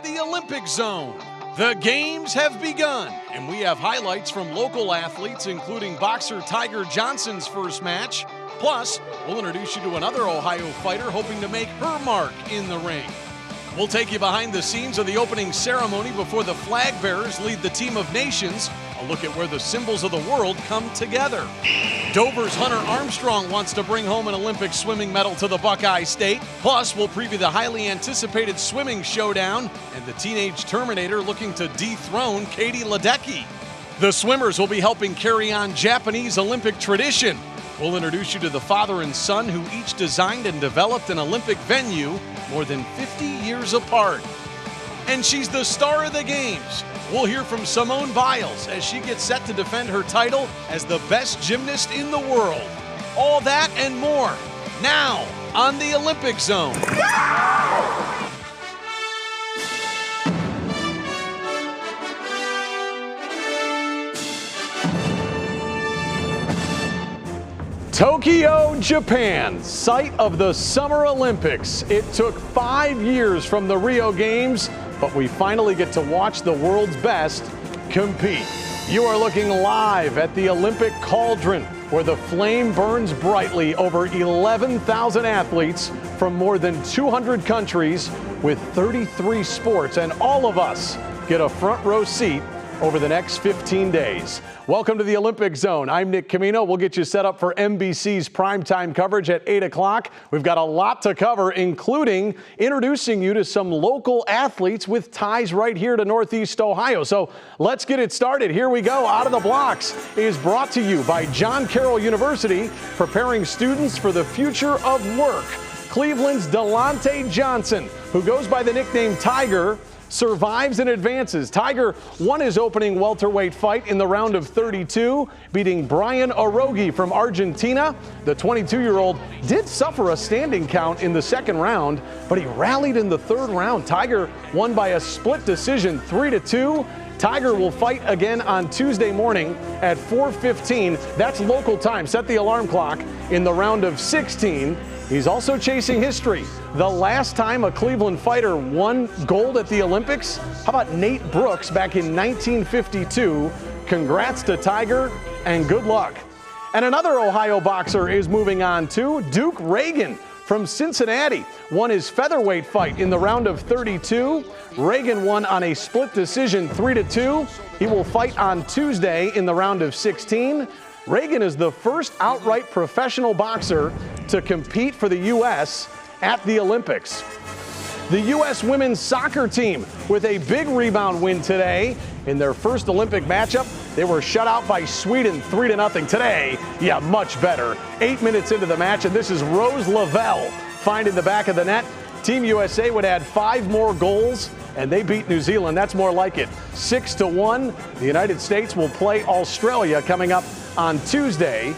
from the Olympic Zone. The games have begun, and we have highlights from local athletes, including boxer Tiger Johnson's first match. Plus, we'll introduce you to another Ohio fighter hoping to make her mark in the ring. We'll take you behind the scenes of the opening ceremony before the flag bearers lead the team of nations. A look at where the symbols of the world come together. Dover's Hunter Armstrong wants to bring home an Olympic swimming medal to the Buckeye State. Plus, we'll preview the highly anticipated swimming showdown and the Teenage Terminator looking to dethrone Katie Ledecky. The swimmers will be helping carry on Japanese Olympic tradition. We'll introduce you to the father and son who each designed and developed an Olympic venue more than 50 years apart. And she's the star of the games. We'll hear from Simone Biles as she gets set to defend her title as the best gymnast in the world. All that and more, now on the Olympic Zone. Tokyo, Japan, site of the Summer Olympics. It took 5 years from the Rio Games, but we finally get to watch the world's best compete. You are looking live at the Olympic Cauldron, where the flame burns brightly over 11,000 athletes from more than 200 countries with 33 sports, and all of us get a front row seat over the next 15 days. Welcome to the Olympic Zone. I'm Nick Camino. We'll get you set up for NBC's primetime coverage at 8 o'clock. We've got a lot to cover, including introducing you to some local athletes with ties right here to Northeast Ohio. So let's get it started. Here we go. Out of the Blocks is brought to you by John Carroll University, preparing students for the future of work. Cleveland's Delonte Johnson, who goes by the nickname Tiger, survives and advances. Tiger won his opening welterweight fight in the round of 32, beating Brian Orogi from Argentina. The 22-year-old did suffer a standing count in the second round, but he rallied in the third round. Tiger won by a split decision, 3-2. Tiger will fight again on Tuesday morning at 4:15. That's local time. Set the alarm clock in the round of 16. He's also chasing history. The last time a Cleveland fighter won gold at the Olympics, how about Nate Brooks back in 1952? Congrats to Tiger and good luck. And another Ohio boxer is moving on too. Duke Reagan from Cincinnati won his featherweight fight in the round of 32. Reagan won on a split decision, 3-2. He will fight on Tuesday in the round of 16. Reagan is the first outright professional boxer to compete for the U.S. at the Olympics. The U.S. women's soccer team with a big rebound win today. In their first Olympic matchup, they were shut out by Sweden 3-0. Today, yeah, much better. 8 minutes into the match, and this is Rose Lavelle finding the back of the net. Team USA would add 5 more goals, and they beat New Zealand. That's more like it, 6-1. The United States will play Australia coming up on Tuesday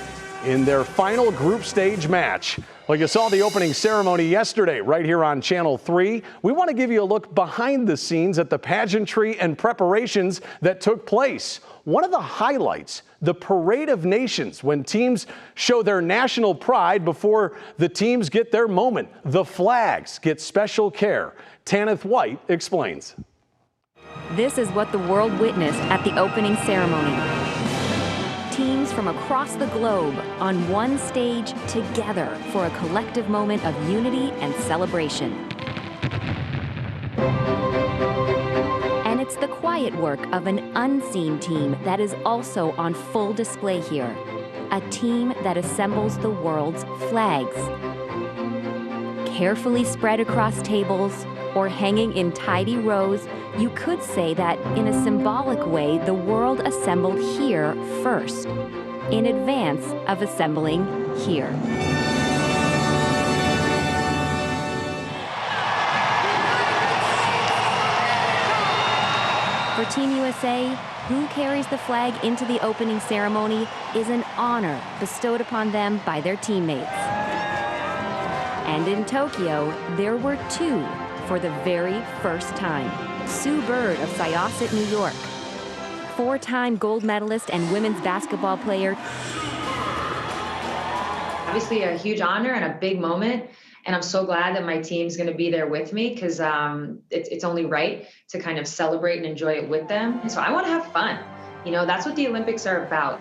in their final group stage match. Well, you saw the opening ceremony yesterday right here on Channel 3. We want to give you a look behind the scenes at the pageantry and preparations that took place. One of the highlights, the Parade of Nations, when teams show their national pride before the teams get their moment. The flags get special care. Tanith White explains. This is what the world witnessed at the opening ceremony. Teams from across the globe on one stage together for a collective moment of unity and celebration. And it's the quiet work of an unseen team that is also on full display here. A team that assembles the world's flags. Carefully spread across tables or hanging in tidy rows, you could say that in a symbolic way, the world assembled here first, in advance of assembling here. For Team USA, who carries the flag into the opening ceremony is an honor bestowed upon them by their teammates. And in Tokyo, there were 2 for the very first time. Sue Bird of Syosset, New York, 4-time gold medalist and women's basketball player. Obviously a huge honor and a big moment. And I'm so glad that my team's going to be there with me because it's only right to kind of celebrate and enjoy it with them. And so I want to have fun. That's what the Olympics are about.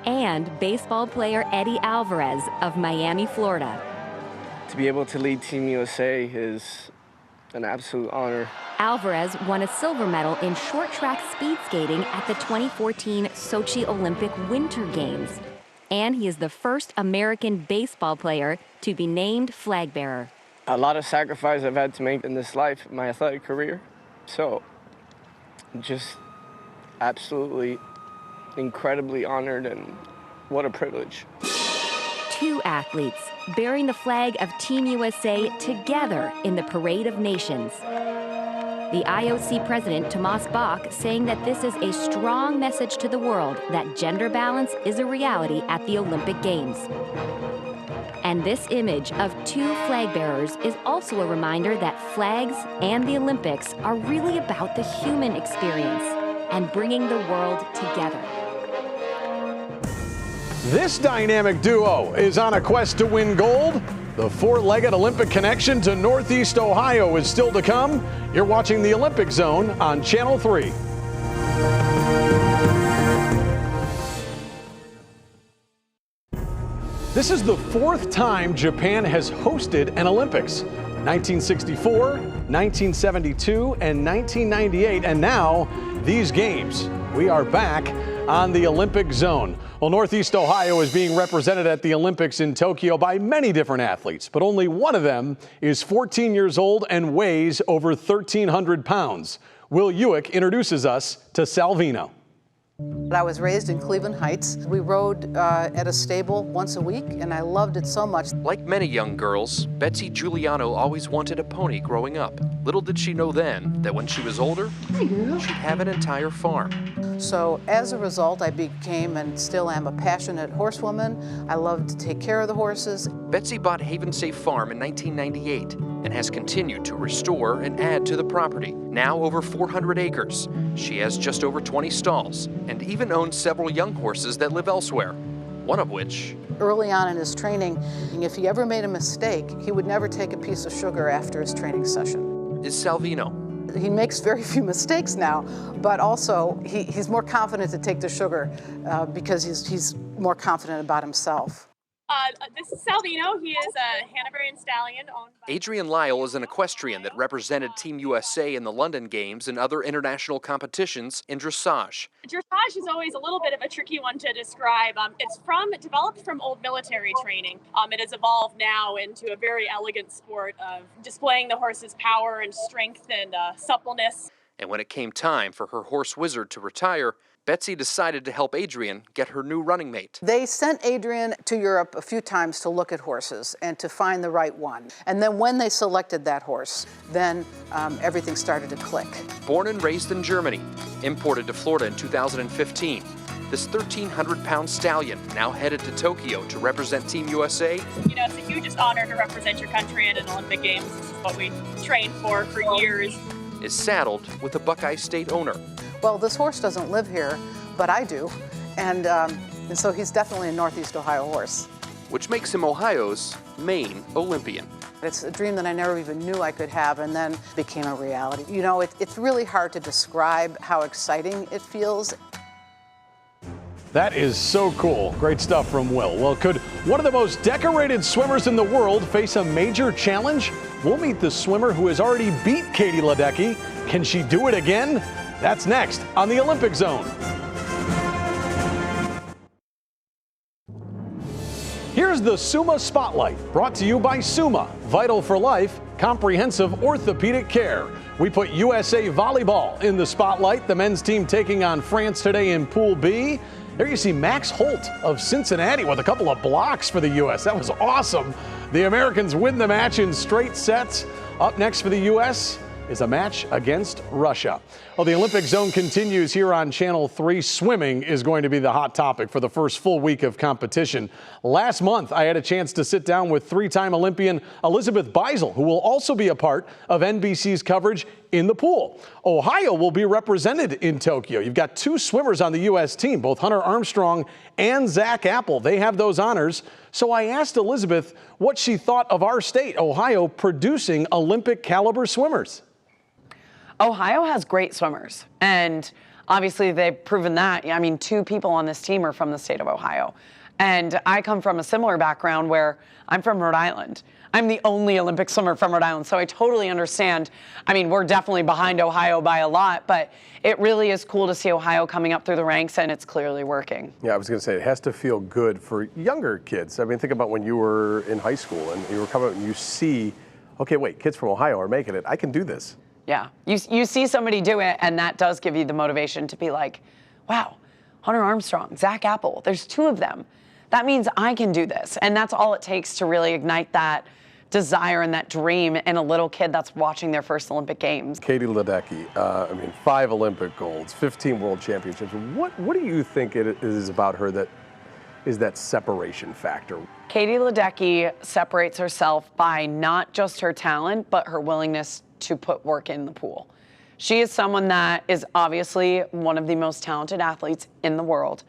And baseball player Eddie Alvarez of Miami, Florida. To be able to lead Team USA is an absolute honor. Alvarez won a silver medal in short track speed skating at the 2014 Sochi Olympic Winter Games. And he is the first American baseball player to be named flag bearer. A lot of sacrifice I've had to make in this life, my athletic career. So, just absolutely incredibly honored, and what a privilege. Two athletes bearing the flag of Team USA together in the Parade of Nations. The IOC president, Tomas Bach, saying that this is a strong message to the world that gender balance is a reality at the Olympic Games. And this image of two flag bearers is also a reminder that flags and the Olympics are really about the human experience and bringing the world together. This dynamic duo is on a quest to win gold. The four-legged Olympic connection to Northeast Ohio is still to come. You're watching the Olympic Zone on Channel 3. This is the fourth time Japan has hosted an Olympics. 1964, 1972, and 1998, and now these games. We are back on the Olympic Zone. Well, Northeast Ohio is being represented at the Olympics in Tokyo by many different athletes, but only one of them is 14 years old and weighs over 1,300 pounds. Will Ewick introduces us to Salvino. I was raised in Cleveland Heights. We rode at a stable once a week, and I loved it so much. Like many young girls, Betsy Giuliano always wanted a pony growing up. Little did she know then that when she was older, she'd have an entire farm. So as a result, I became and still am a passionate horsewoman. I love to take care of the horses. Betsy bought Haven Safe Farm in 1998 and has continued to restore and add to the property. Now over 400 acres. She has just over 20 stalls and even owns several young horses that live elsewhere, one of which... Early on in his training, if he ever made a mistake, he would never take a piece of sugar after his training session. ...is Salvino. He makes very few mistakes now, but also he's more confident to take the sugar because he's more confident about himself. This is Salvino. He is a Hanoverian stallion owned by... Adrian Lyle is an equestrian that represented Team USA in the London Games and other international competitions in dressage. Dressage is always a little bit of a tricky one to describe. It's developed from old military training. It has evolved now into a very elegant sport of displaying the horse's power and strength and suppleness. And when it came time for her horse Wizard to retire, Betsy decided to help Adrian get her new running mate. They sent Adrian to Europe a few times to look at horses and to find the right one. And then when they selected that horse, then everything started to click. Born and raised in Germany, imported to Florida in 2015, this 1,300-pound stallion, now headed to Tokyo to represent Team USA. It's a hugest honor to represent your country at an Olympic Games. This is what we trained for years. Is saddled with a Buckeye State owner. Well, this horse doesn't live here, but I do, and so he's definitely a Northeast Ohio horse. Which makes him Ohio's main Olympian. It's a dream that I never even knew I could have, and then became a reality. It's really hard to describe how exciting it feels. That is so cool. Great stuff from Will. Well, could one of the most decorated swimmers in the world face a major challenge? We'll meet the swimmer who has already beat Katie Ledecky. Can she do it again? That's next on the Olympic Zone. Here's the Summa Spotlight, brought to you by Summa, Vital for Life, comprehensive orthopedic care. We put USA Volleyball in the spotlight. The men's team taking on France today in Pool B. There you see Max Holt of Cincinnati with a couple of blocks for the U.S. That was awesome. The Americans win the match in straight sets. Up next for the U.S. is a match against Russia. Well, the Olympic Zone continues here on Channel 3. Swimming is going to be the hot topic for the first full week of competition. Last month, I had a chance to sit down with three-time Olympian Elizabeth Beisel, who will also be a part of NBC's coverage in the pool. Ohio will be represented in Tokyo. You've got 2 swimmers on the U.S. team, both Hunter Armstrong and Zach Apple. They have those honors. So I asked Elizabeth what she thought of our state, Ohio, producing Olympic caliber swimmers. Ohio has great swimmers, and obviously they've proven that. I mean, 2 people on this team are from the state of Ohio. And I come from a similar background where I'm from Rhode Island. I'm the only Olympic swimmer from Rhode Island, so I totally understand. I mean, we're definitely behind Ohio by a lot, but it really is cool to see Ohio coming up through the ranks, and it's clearly working. Yeah, I was going to say, it has to feel good for younger kids. I mean, think about when you were in high school and you were coming up and you see, okay, wait, kids from Ohio are making it. I can do this. Yeah, you see somebody do it, and that does give you the motivation to be like, wow, Hunter Armstrong, Zach Apple, there's 2 of them. That means I can do this. And that's all it takes to really ignite that desire and that dream in a little kid that's watching their first Olympic Games. Katie Ledecky, 5 Olympic golds, 15 world championships. What do you think it is about her that is that separation factor? Katie Ledecky separates herself by not just her talent, but her willingness to put work in the pool. She is someone that is obviously one of the most talented athletes in the world,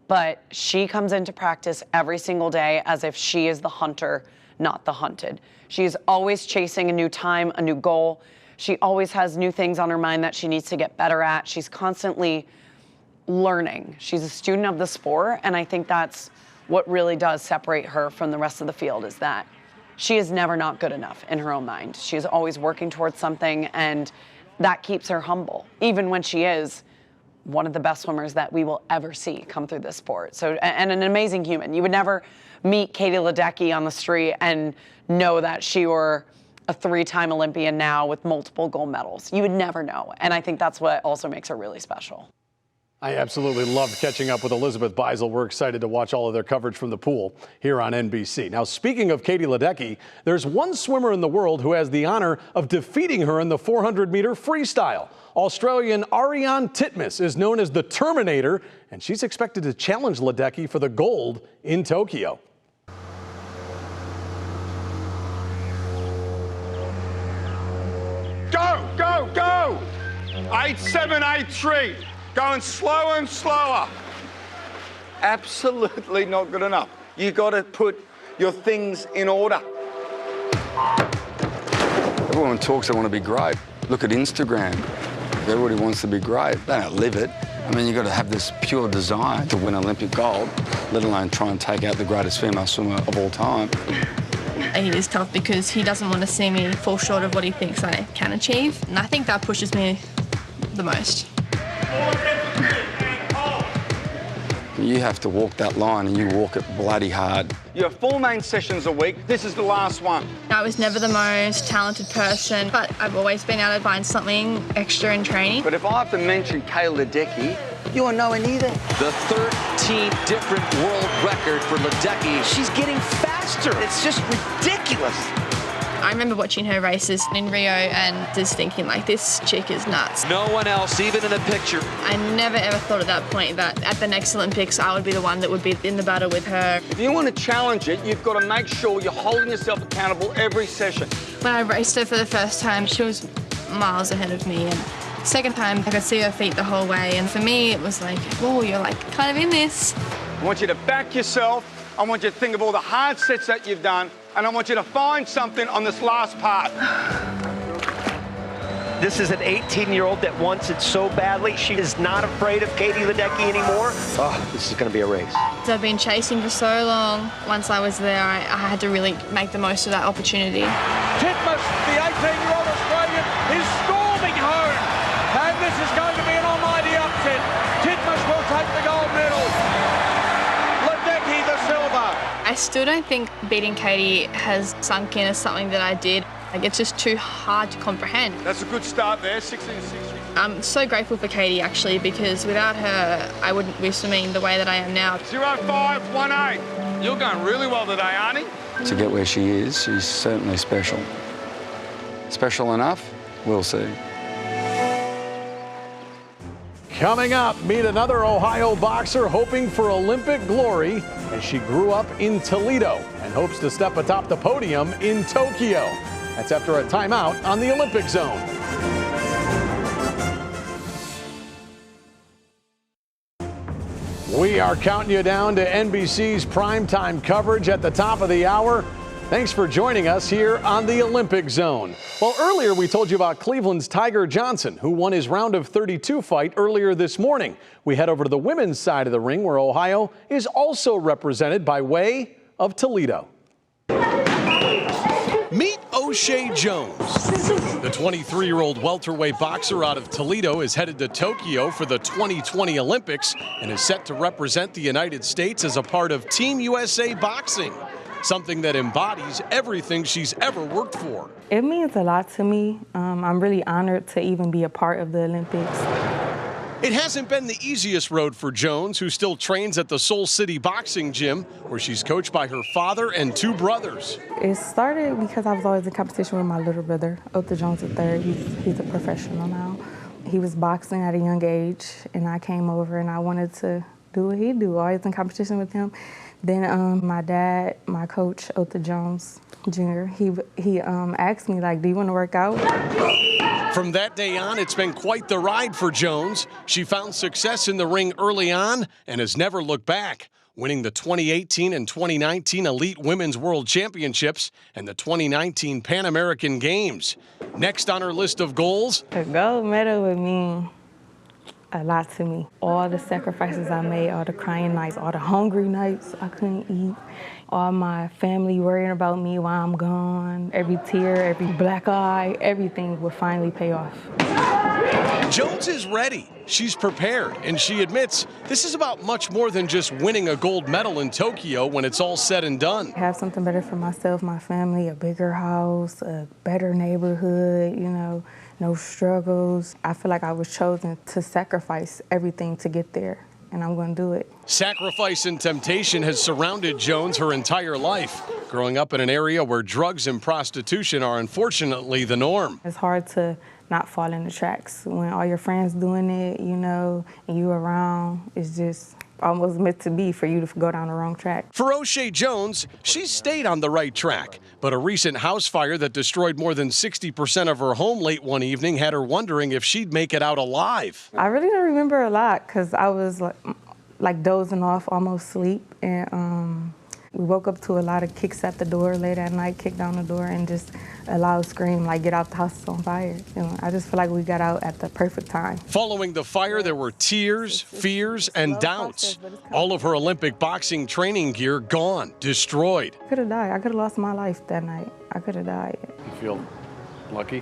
but she comes into practice every single day as if she is the hunter, not the hunted. She is always chasing a new time, a new goal. She always has new things on her mind that she needs to get better at. She's constantly learning. She's a student of the sport, and I think that's what really does separate her from the rest of the field, is that she is never not good enough in her own mind. She is always working towards something, and that keeps her humble, even when she is one of the best swimmers that we will ever see come through this sport. So, and an amazing human. You would never meet Katie Ledecky on the street and know that she were a 3-time Olympian now with multiple gold medals. You would never know. And I think that's what also makes her really special. I absolutely loved catching up with Elizabeth Beisel. We're excited to watch all of their coverage from the pool here on NBC. Now, speaking of Katie Ledecky, there's one swimmer in the world who has the honor of defeating her in the 400-meter freestyle. Australian Ariarne Titmus is known as the Terminator, and she's expected to challenge Ledecky for the gold in Tokyo. Go, go, go! 8-7, 8-3. Going slower and slower. Absolutely not good enough. You got to put your things in order. Everyone talks they want to be great. Look at Instagram. Everybody wants to be great. They don't live it. I mean, you've got to have this pure desire to win Olympic gold, let alone try and take out the greatest female swimmer of all time. He is tough because he doesn't want to see me fall short of what he thinks I can achieve. And I think that pushes me the most. You have to walk that line, and you walk it bloody hard. You have 4 main sessions a week. This is the last one. I was never the most talented person, but I've always been able to find something extra in training. But if I have to mention Katie Ledecky, you are nowhere near there. The 13th different world record for Ledecky. She's getting faster. It's just ridiculous. I remember watching her races in Rio and just thinking, like, this chick is nuts. No one else, even in the picture. I never ever thought at that point that at the next Olympics I would be the one that would be in the battle with her. If you want to challenge it, you've got to make sure you're holding yourself accountable every session. When I raced her for the first time, she was miles ahead of me. And second time, I could see her feet the whole way. And for me, it was like, whoa, you're like kind of in this. I want you to back yourself. I want you to think of all the hard sets that you've done. And I want you to find something on this last part. This is an 18-year-old that wants it so badly. She is not afraid of Katie Ledecky anymore. Oh, this is going to be a race. I've been chasing for so long. Once I was there, I had to really make the most of that opportunity. Titmus, the 18-year-old Australian, is storming home. And this is going to be an almighty upset. Titmus will take the gold medal. Ledecky the silver. I still don't think beating Katie has sunk in as something that I did. Like, it's just too hard to comprehend. That's a good start there, 16-6. I'm so grateful for Katie, actually, because without her, I wouldn't be swimming the way that I am now. 0518. You're going really well today, Arnie. To get where she is, she's certainly special. Special enough? We'll see. Coming up, meet another Ohio boxer hoping for Olympic glory as she grew up in Toledo and hopes to step atop the podium in Tokyo. That's after a timeout on the Olympic Zone. We are counting you down to NBC's primetime coverage at the top of the hour. Thanks for joining us here on the Olympic Zone. Well, earlier we told you about Cleveland's Tiger Johnson, who won his round of 32 fight earlier this morning. We head over to the women's side of the ring, where Ohio is also represented by way of Toledo. Meet O'Shea Jones. The 23-year-old welterweight boxer out of Toledo is headed to Tokyo for the 2020 Olympics and is set to represent the United States as a part of Team USA Boxing, something that embodies everything she's ever worked for. It means a lot to me. I'm really honored to even be a part of the Olympics. It hasn't been the easiest road for Jones, who still trains at the Soul City Boxing Gym, where she's coached by her father and two brothers. It started because I was always in competition with my little brother, Otha Jones III. He's a professional now. He was boxing at a young age, and I came over and I wanted to do what he do, always in competition with him. Then my dad, my coach, Otha Jones Jr., he asked me, like, do you want to work out? From that day on, it's been quite the ride for Jones. She found success in the ring early on and has never looked back, winning the 2018 and 2019 Elite Women's World Championships and the 2019 Pan American Games. Next on her list of goals, A gold medal would mean a lot to me. All the sacrifices I made, all the crying nights, all the hungry nights I couldn't eat, all my family worrying about me while I'm gone, every tear, every black eye, everything would finally pay off. Jones is ready. She's prepared, and she admits this is about much more than just winning a gold medal in Tokyo when it's all said and done. Have something better for myself, my family, a bigger house, a better neighborhood, you know, no struggles. I feel like I was chosen to sacrifice everything to get there, and I'm going to do it. Sacrifice and temptation has surrounded Jones her entire life, growing up in an area where drugs and prostitution are unfortunately the norm. It's hard to not fall in the tracks when all your friends doing it, you know, and you around. It's just almost meant to be for you to go down the wrong track. For O'Shea Jones, she's stayed on the right track, but a recent house fire that destroyed more than 60% of her home late one evening had her wondering if she'd make it out alive. I really don't remember a lot because I was like dozing off, almost asleep, and we woke up to a lot of kicks at the door late at night, kicked down the door, and just a loud scream, like, get out, the house is on fire. You know, I just feel like we got out at the perfect time. Following the fire, there were tears, fears, and doubts. All of her Olympic boxing training gear gone, destroyed. I could have died. I could have lost my life that night. I could have died. You feel lucky?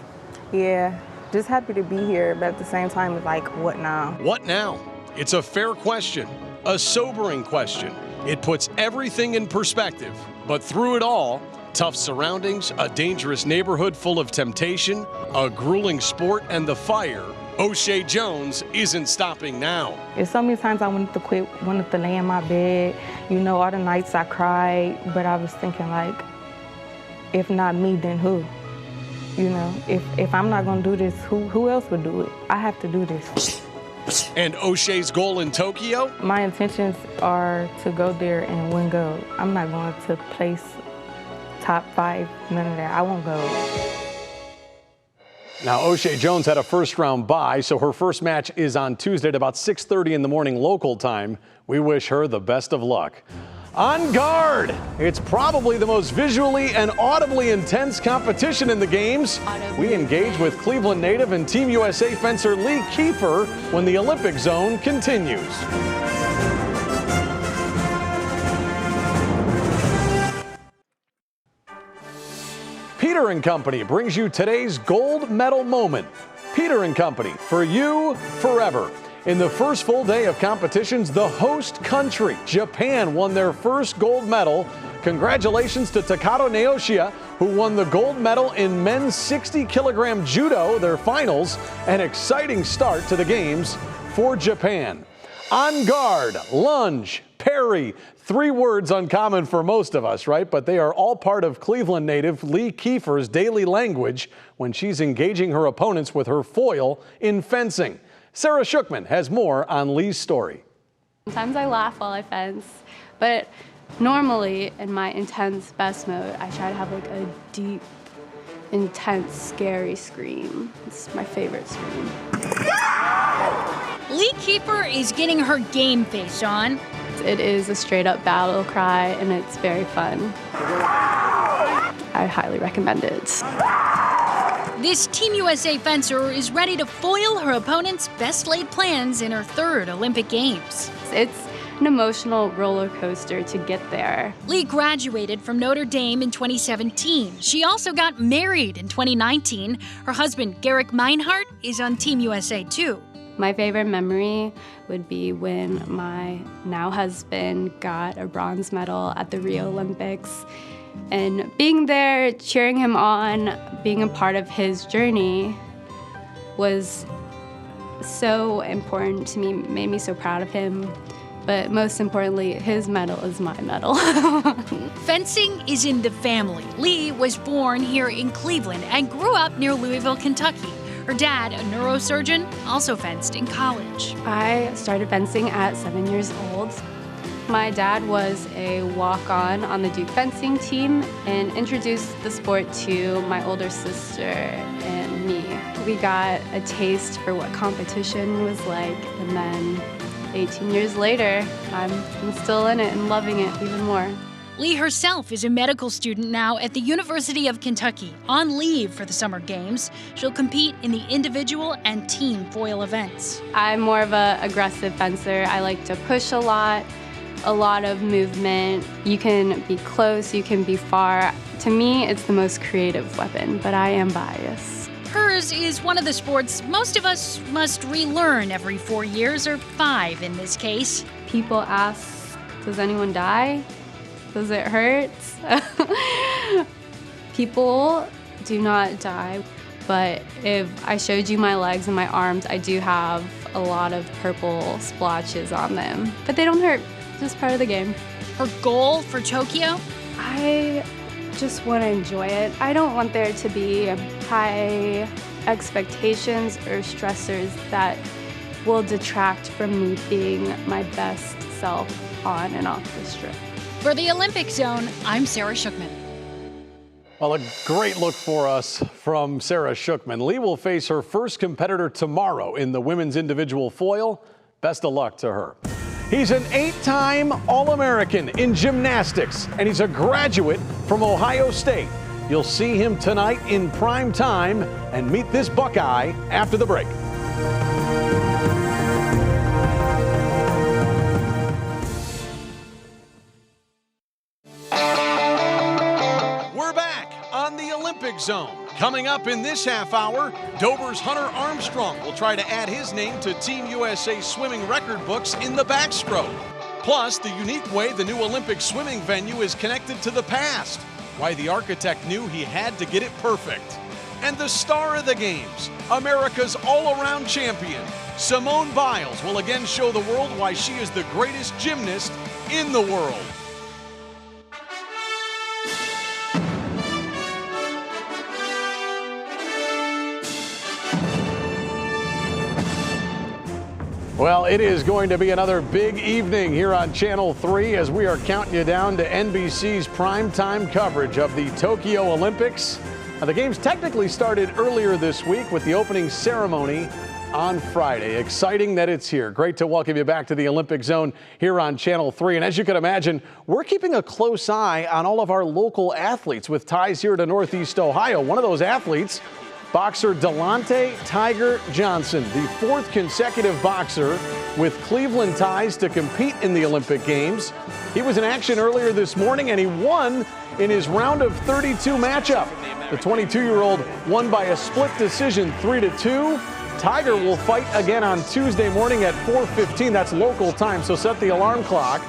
Yeah, just happy to be here, but at the same time, it's like, what now? What now? It's a fair question, a sobering question. It puts everything in perspective, but through it all, tough surroundings, a dangerous neighborhood full of temptation, a grueling sport, and the fire, O'Shea Jones isn't stopping now. There's so many times I wanted to quit, wanted to lay in my bed. You know, all the nights I cried, but I was thinking, like, if not me, then who? You know, if I'm not gonna do this, who else would do it? I have to do this. And O'Shea's goal in Tokyo? My intentions are to go there and win gold. I'm not going to place top 5, none of that. I won't go. Now, O'Shea Jones had a first-round bye, so her first match is on Tuesday at about 6:30 in the morning local time. We wish her the best of luck. On guard! It's probably the most visually and audibly intense competition in the games. We engage with Cleveland native and Team USA fencer Lee Kiefer when the Olympic Zone continues. Peter & Company brings you today's gold medal moment. Peter & Company, for you, forever. In the first full day of competitions, the host country, Japan, won their first gold medal. Congratulations to Takato Naoshia, who won the gold medal in men's 60-kilogram judo, their finals. An exciting start to the games for Japan. On guard, lunge, parry. 3 words uncommon for most of us, right? But they are all part of Cleveland native Lee Kiefer's daily language when she's engaging her opponents with her foil in fencing. Sarah Shookman has more on Lee's story. Sometimes I laugh while I fence, but normally in my intense best mode, I try to have like a deep, intense, scary scream. It's my favorite scream. Lee Kiefer is getting her game face on. It is a straight up battle cry and it's very fun. I highly recommend it. This Team USA fencer is ready to foil her opponent's best laid plans in her third Olympic Games. It's an emotional roller coaster to get there. Lee graduated from Notre Dame in 2017. She also got married in 2019. Her husband, Garrick Meinhardt, is on Team USA too. My favorite memory would be when my now husband got a bronze medal at the Rio Olympics. And being there, cheering him on, being a part of his journey was so important to me, made me so proud of him. But most importantly, his medal is my medal. Fencing is in the family. Lee was born here in Cleveland and grew up near Louisville, Kentucky. Her dad, a neurosurgeon, also fenced in college. I started fencing at 7 years old. My dad was a walk-on on the Duke fencing team and introduced the sport to my older sister and me. We got a taste for what competition was like, and then 18 years later, I'm still in it and loving it even more. Lee herself is a medical student now at the University of Kentucky, on leave for the Summer Games. She'll compete in the individual and team foil events. I'm more of an aggressive fencer. I like to push a lot of movement. You can be close, you can be far. To me, it's the most creative weapon, but I am biased. Hers is one of the sports most of us must relearn every 4 years, or 5 in this case. People ask, does anyone die? Does it hurt? People do not die, but if I showed you my legs and my arms, I do have a lot of purple splotches on them, but they don't hurt. Just part of the game. Her goal for Tokyo? I just want to enjoy it. I don't want there to be high expectations or stressors that will detract from me being my best self on and off the strip. For the Olympic Zone, I'm Sarah Shookman. Well, a great look for us from Sarah Shookman. Lee will face her first competitor tomorrow in the women's individual foil. Best of luck to her. He's an 8-time All-American in gymnastics, and he's a graduate from Ohio State. You'll see him tonight in prime time, and meet this Buckeye after the break. We're back on the Olympic Zone. Coming up in this half hour, Dover's Hunter Armstrong will try to add his name to Team USA swimming record books in the backstroke. Plus, the unique way the new Olympic swimming venue is connected to the past. Why the architect knew he had to get it perfect. And the star of the games, America's all-around champion, Simone Biles, will again show the world why she is the greatest gymnast in the world. Well, it is going to be another big evening here on Channel 3 as we are counting you down to NBC's primetime coverage of the Tokyo Olympics. Now, the games technically started earlier this week with the opening ceremony on Friday. Exciting that it's here. Great to welcome you back to the Olympic Zone here on Channel 3. And as you can imagine, we're keeping a close eye on all of our local athletes with ties here to Northeast Ohio. One of those athletes, boxer Delonte Tiger Johnson, the 4th consecutive boxer with Cleveland ties to compete in the Olympic Games. He was in action earlier this morning and he won in his round of 32 matchup. The 22-year-old won by a split decision 3-2. Tiger will fight again on Tuesday morning at 4:15. That's local time, so set the alarm clock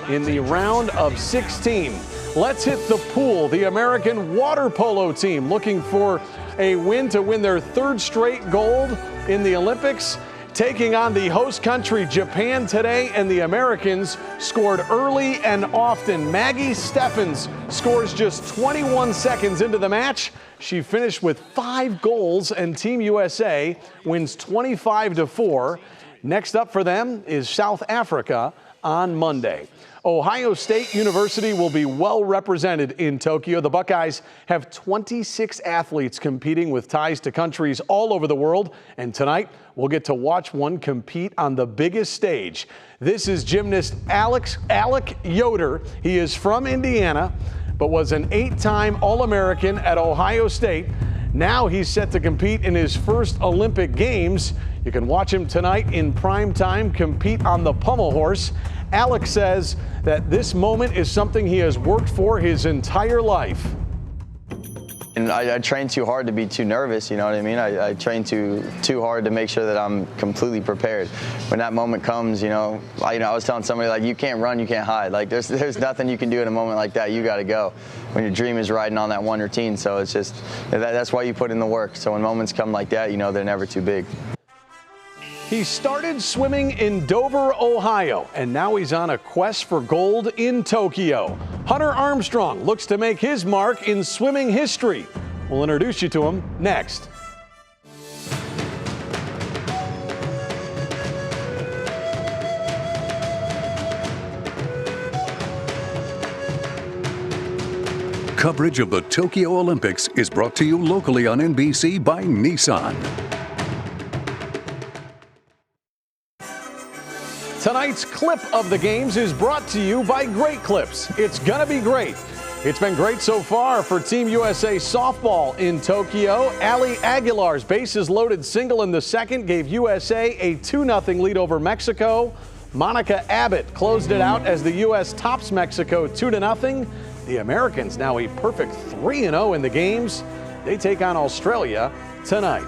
in the round of 16. Let's hit the pool. The American water polo team looking for a win to win their 3rd straight gold in the Olympics, taking on the host country Japan today, and the Americans scored early and often. Maggie Steffens scores just 21 seconds into the match. She finished with 5 goals, and Team USA wins 25-4. Next up for them is South Africa on Monday. Ohio State University will be well represented in Tokyo. The Buckeyes have 26 athletes competing with ties to countries all over the world. And tonight, we'll get to watch one compete on the biggest stage. This is gymnast Alec Yoder. He is from Indiana, but was an 8-time All-American at Ohio State. Now he's set to compete in his first Olympic Games. You can watch him tonight in prime time compete on the pommel horse. Alec says that this moment is something he has worked for his entire life. And I train too hard to be too nervous, you know what I mean? I train too hard to make sure that I'm completely prepared. When that moment comes, I was telling somebody, like, you can't run, you can't hide. Like, there's nothing you can do in a moment like that. You got to go. When your dream is riding on that one routine, so it's just, that's why you put in the work. So when moments come like that, they're never too big. He started swimming in Dover, Ohio, and now he's on a quest for gold in Tokyo. Hunter Armstrong looks to make his mark in swimming history. We'll introduce you to him next. Coverage of the Tokyo Olympics is brought to you locally on NBC by Nissan. Tonight's clip of the games is brought to you by Great Clips. It's gonna be great. It's been great so far for Team USA softball in Tokyo. Ali Aguilar's bases loaded single in the second gave USA a 2-0 lead over Mexico. Monica Abbott closed it out as the U.S. tops Mexico 2-0. The Americans now a perfect 3-0 in the games. They take on Australia tonight.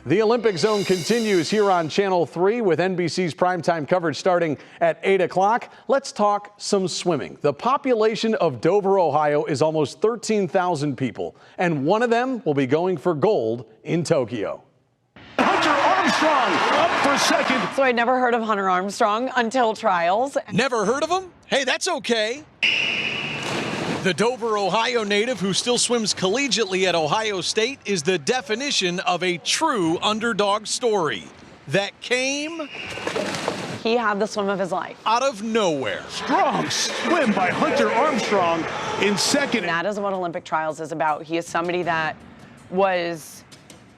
The Olympic Zone continues here on Channel 3 with NBC's primetime coverage starting at 8 o'clock. Let's talk some swimming. The population of Dover, Ohio is almost 13,000 people, and one of them will be going for gold in Tokyo. Hunter Armstrong up for second. So I'd never heard of Hunter Armstrong until trials. Never heard of him? Hey, that's okay. The Dover, Ohio native who still swims collegiately at Ohio State is the definition of a true underdog story that came... He had the swim of his life. Out of nowhere. Strong swim by Hunter Armstrong in second. And that is what Olympic trials is about. He is somebody that was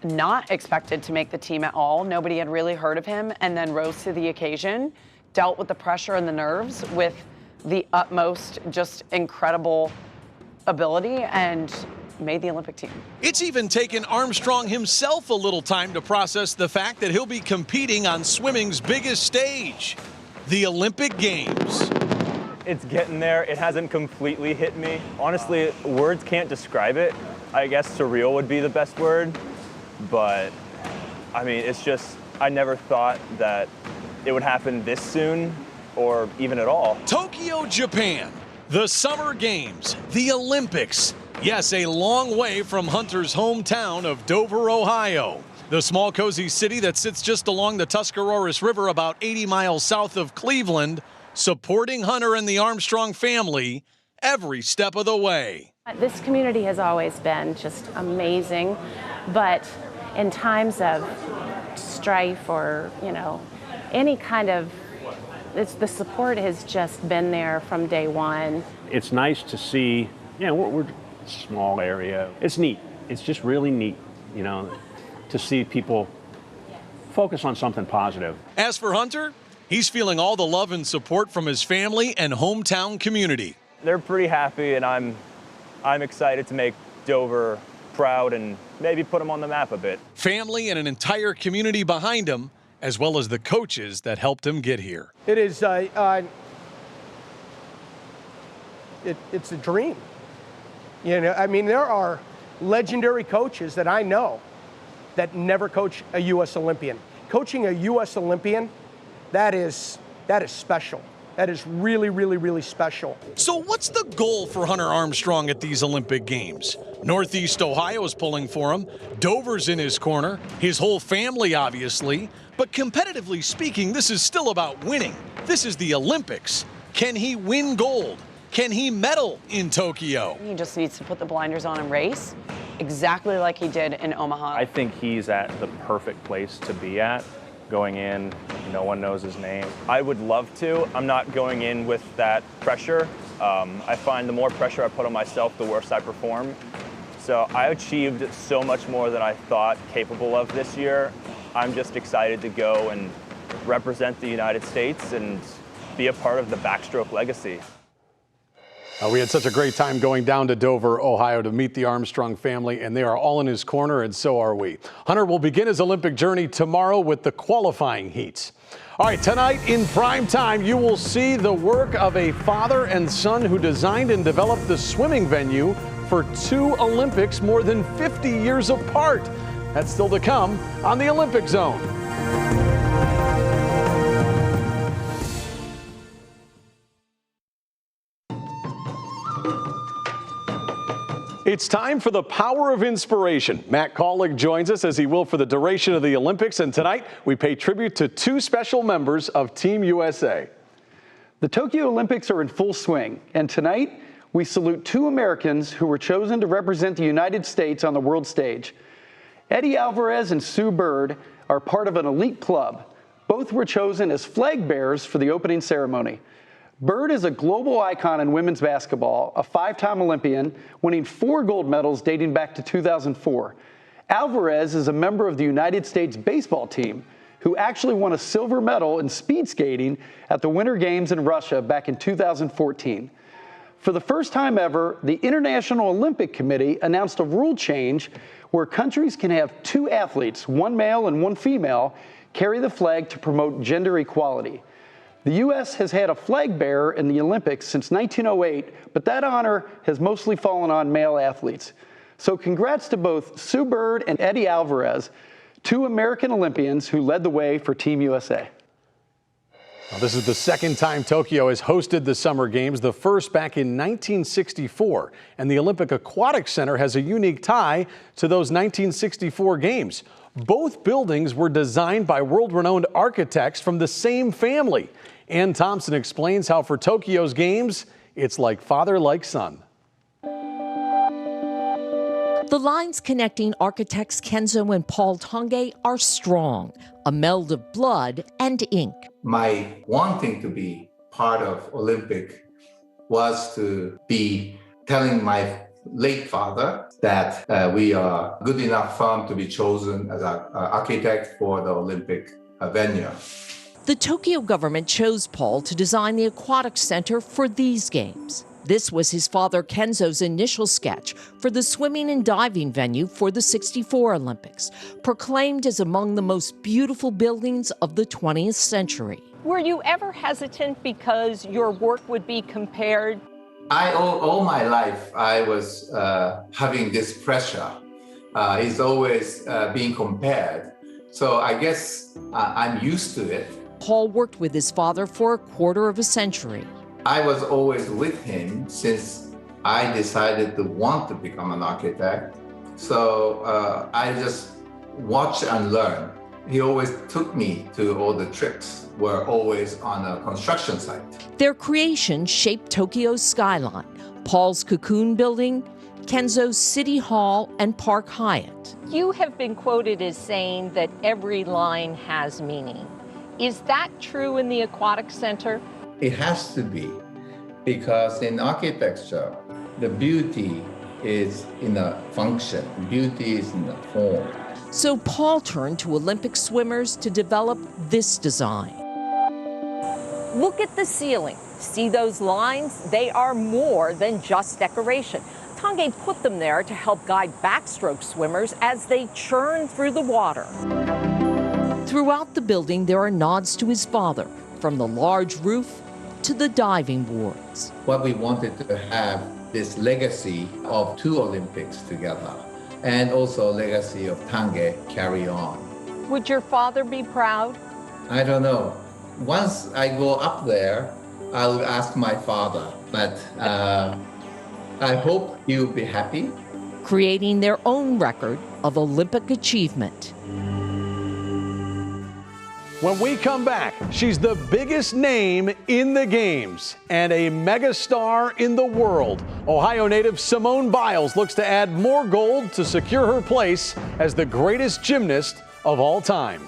not expected to make the team at all. Nobody had really heard of him, and then rose to the occasion, dealt with the pressure and the nerves with the utmost, just incredible ability, and made the Olympic team. It's even taken Armstrong himself a little time to process the fact that he'll be competing on swimming's biggest stage, the Olympic Games. It's getting there. It hasn't completely hit me. Honestly, words can't describe it. I guess surreal would be the best word, but I mean, it's just, I never thought that it would happen this soon, or even at all. Tokyo, Japan, the Summer Games, the Olympics. Yes, a long way from Hunter's hometown of Dover, Ohio. The small, cozy city that sits just along the Tuscarawas River about 80 miles south of Cleveland, supporting Hunter and the Armstrong family every step of the way. This community has always been just amazing, but in times of strife or, any kind of the support has just been there from day one. It's nice to see, we're a small area. It's neat. It's just really neat, to see people focus on something positive. As for Hunter, he's feeling all the love and support from his family and hometown community. They're pretty happy, and I'm excited to make Dover proud and maybe put them on the map a bit. Family and an entire community behind him, as well as the coaches that helped him get here. It is, it's a dream. There are legendary coaches that I know that never coach a U.S. Olympian. Coaching a U.S. Olympian, that is special. That is really, really, really special. So what's the goal for Hunter Armstrong at these Olympic Games? Northeast Ohio is pulling for him. Dover's in his corner. His whole family, obviously. But competitively speaking, this is still about winning. This is the Olympics. Can he win gold? Can he medal in Tokyo? He just needs to put the blinders on and race, exactly like he did in Omaha. I think he's at the perfect place to be at. going in, no one knows his name. I would love to. I'm not going in with that pressure. I find the more pressure I put on myself, the worse I perform. So I achieved so much more than I thought capable of this year. I'm just excited to go and represent the United States and be a part of the backstroke legacy. We had such a great time going down to Dover, Ohio to meet the Armstrong family, and they are all in his corner, and so are we. Hunter will begin his Olympic journey tomorrow with the qualifying heats. All right, tonight in prime time, you will see the work of a father and son who designed and developed the swimming venue for 2 Olympics more than 50 years apart. That's still to come on the Olympic Zone. It's time for the Power of Inspiration. Matt Kaulig joins us, as he will for the duration of the Olympics, and tonight we pay tribute to 2 special members of Team USA. The Tokyo Olympics are in full swing, and tonight we salute 2 Americans who were chosen to represent the United States on the world stage. Eddie Alvarez and Sue Bird are part of an elite club. Both were chosen as flag bearers for the opening ceremony. Bird is a global icon in women's basketball, a 5-time Olympian, winning 4 gold medals dating back to 2004. Alvarez is a member of the United States baseball team, who actually won a silver medal in speed skating at the Winter Games in Russia back in 2014. For the first time ever, the International Olympic Committee announced a rule change where countries can have 2 athletes, 1 male and 1 female, carry the flag to promote gender equality. The U.S. has had a flag bearer in the Olympics since 1908, but that honor has mostly fallen on male athletes. So congrats to both Sue Bird and Eddie Alvarez, 2 American Olympians who led the way for Team USA. Now, this is the second time Tokyo has hosted the Summer Games, the first back in 1964. And the Olympic Aquatic Center has a unique tie to those 1964 games. Both buildings were designed by world-renowned architects from the same family. Ann Thompson explains how for Tokyo's games, it's like father, like son. The lines connecting architects Kenzo and Paul Tange are strong, a meld of blood and ink. My wanting to be part of Olympic was to be telling my late father that we are good enough firm to be chosen as an architect for the Olympic venue. The Tokyo government chose Paul to design the Aquatic Center for these games. This was his father Kenzo's initial sketch for the swimming and diving venue for the '64 Olympics, proclaimed as among the most beautiful buildings of the 20th century. Were you ever hesitant because your work would be compared? All my life, I was having this pressure. It's always being compared. So I guess I'm used to it. Paul worked with his father for a quarter of a century. I was always with him since I decided to want to become an architect. So I just watch and learn. He always took me to all the trips. We're always on a construction site. Their creation shaped Tokyo's skyline, Paul's Cocoon Building, Kenzo's City Hall, and Park Hyatt. You have been quoted as saying that every line has meaning. Is that true in the Aquatic Center? It has to be, because in architecture, the beauty is in a function, beauty is in a form. So Paul turned to Olympic swimmers to develop this design. Look at the ceiling. See those lines? They are more than just decoration. Tange put them there to help guide backstroke swimmers as they churn through the water. Throughout the building, there are nods to his father, from the large roof to the diving boards. What we wanted to have this legacy of 2 Olympics together, and also legacy of Tange carry on. Would your father be proud? I don't know. Once I go up there, I'll ask my father, but I hope he'll be happy. Creating their own record of Olympic achievement. When we come back, she's the biggest name in the games and a megastar in the world. Ohio native Simone Biles looks to add more gold to secure her place as the greatest gymnast of all time.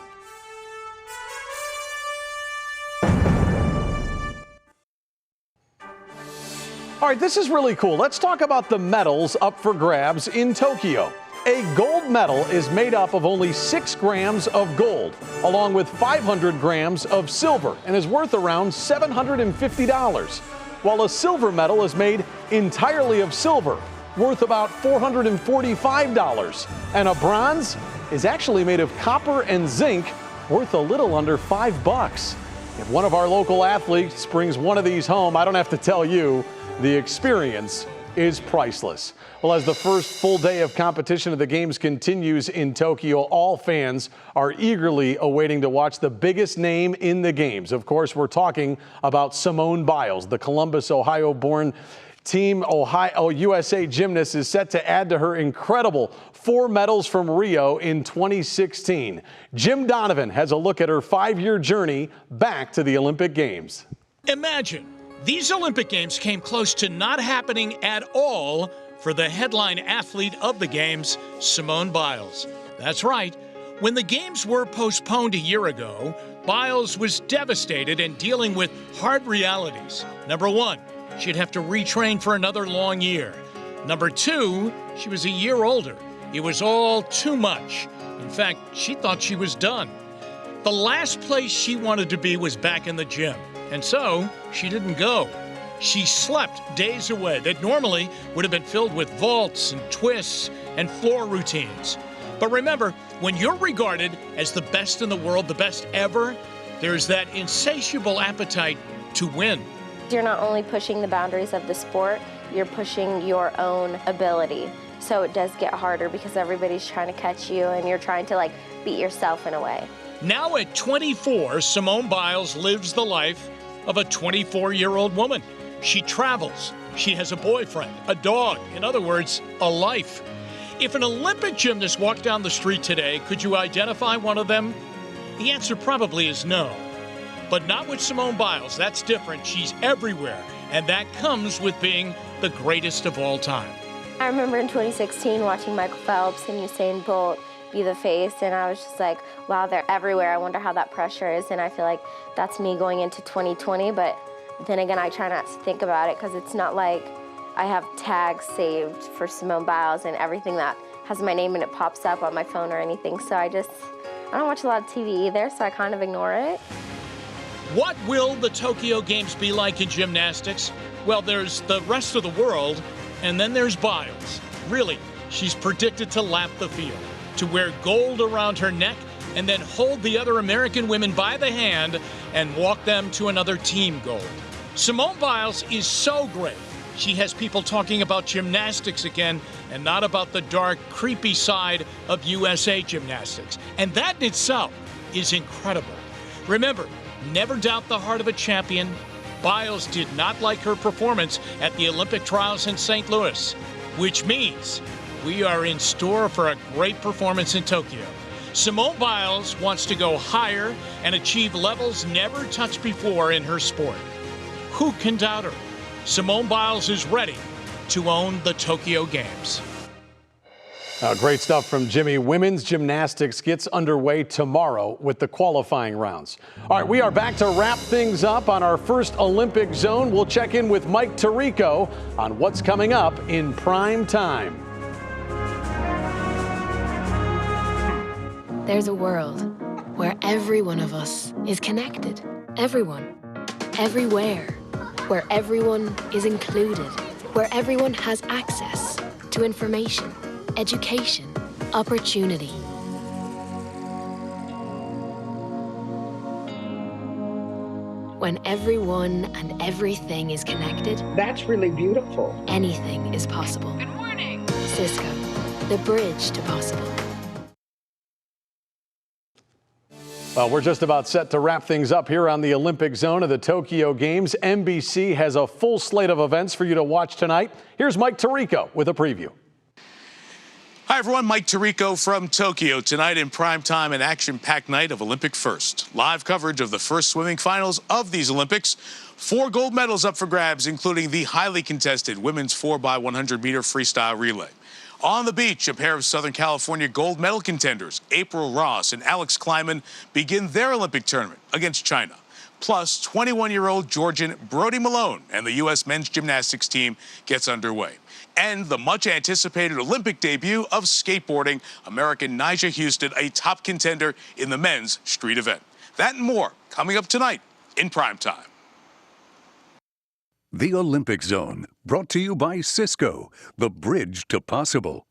All right, this is really cool. Let's talk about the medals up for grabs in Tokyo. A gold medal is made up of only 6 grams of gold, along with 500 grams of silver, and is worth around $750. While a silver medal is made entirely of silver, worth about $445. And a bronze is actually made of copper and zinc, worth a little under $5. If one of our local athletes brings one of these home, I don't have to tell you, the experience is priceless. Well, as the first full day of competition of the games continues in Tokyo, all fans are eagerly awaiting to watch the biggest name in the games. Of course, we're talking about Simone Biles, the Columbus, Ohio-born Team USA gymnast is set to add to her incredible 4 medals from Rio in 2016. Jim Donovan has a look at her 5-year journey back to the Olympic Games. Imagine these Olympic Games came close to not happening at all for the headline athlete of the Games, Simone Biles. That's right. When the Games were postponed a year ago, Biles was devastated and dealing with hard realities. Number 1, she'd have to retrain for another long year. Number 2, she was a year older. It was all too much. In fact, she thought she was done. The last place she wanted to be was back in the gym, and so she didn't go. She slept days away that normally would have been filled with vaults and twists and floor routines. But remember, when you're regarded as the best in the world, the best ever, there's that insatiable appetite to win. You're not only pushing the boundaries of the sport, you're pushing your own ability. So it does get harder because everybody's trying to catch you and you're trying to beat yourself in a way. Now at 24, Simone Biles lives the life of a 24-year-old woman. She travels. She has a boyfriend, a dog, in other words, a life. If an Olympic gymnast walked down the street today, could you identify one of them? The answer probably is no. But not with Simone Biles. That's different. She's everywhere. And that comes with being the greatest of all time. I remember in 2016 watching Michael Phelps and Usain Bolt be the face, and I was just like, wow, they're everywhere. I wonder how that pressure is, and I feel like that's me going into 2020, but then again, I try not to think about it because it's not like I have tags saved for Simone Biles and everything that has my name in it pops up on my phone or anything, so I don't watch a lot of TV either, so I kind of ignore it. What will the Tokyo Games be like in gymnastics? Well, there's the rest of the world, and then there's Biles. Really, she's predicted to lap the field, to wear gold around her neck, and then hold the other American women by the hand and walk them to another team gold. Simone Biles is so great. She has people talking about gymnastics again and not about the dark, creepy side of USA gymnastics. And that in itself is incredible. Remember, never doubt the heart of a champion. Biles did not like her performance at the Olympic trials in St. Louis, which means we are in store for a great performance in Tokyo. Simone Biles wants to go higher and achieve levels never touched before in her sport. Who can doubt her? Simone Biles is ready to own the Tokyo Games. Great stuff from Jimmy. Women's gymnastics gets underway tomorrow with the qualifying rounds. All right, we are back to wrap things up on our first Olympic zone. We'll check in with Mike Tirico on what's coming up in prime time. There's a world where every one of us is connected. Everyone. Everywhere. Where everyone is included. Where everyone has access to information, education, opportunity. When everyone and everything is connected, that's really beautiful. Anything is possible. Good morning. Cisco, the bridge to possible. Well, we're just about set to wrap things up here on the Olympic zone of the Tokyo Games. NBC has a full slate of events for you to watch tonight. Here's Mike Tirico with a preview. Hi, everyone. Mike Tirico from Tokyo. Tonight in primetime, an action-packed night of Olympic first. Live coverage of the first swimming finals of these Olympics. 4 gold medals up for grabs, including the highly contested women's 4x100-meter freestyle relay. On the beach, a pair of Southern California gold medal contenders, April Ross and Alex Kleiman, begin their Olympic tournament against China. Plus, 21-year-old Georgian Brody Malone and the U.S. men's gymnastics team gets underway. And the much-anticipated Olympic debut of skateboarding, American Nyjah Huston, a top contender in the men's street event. That and more coming up tonight in primetime. The Olympic Zone, brought to you by Cisco, the bridge to possible.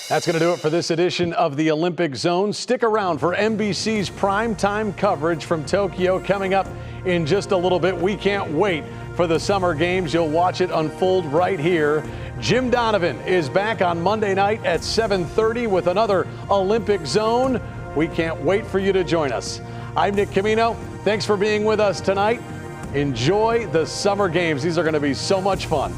That's going to do it for this edition of the Olympic Zone. Stick around for NBC's primetime coverage from Tokyo coming up in just a little bit. We can't wait for the Summer Games. You'll watch it unfold right here. Jim Donovan is back on Monday night at 7:30 with another Olympic Zone. We can't wait for you to join us. I'm Nick Camino. Thanks for being with us tonight. Enjoy the Summer Games. These are going to be so much fun.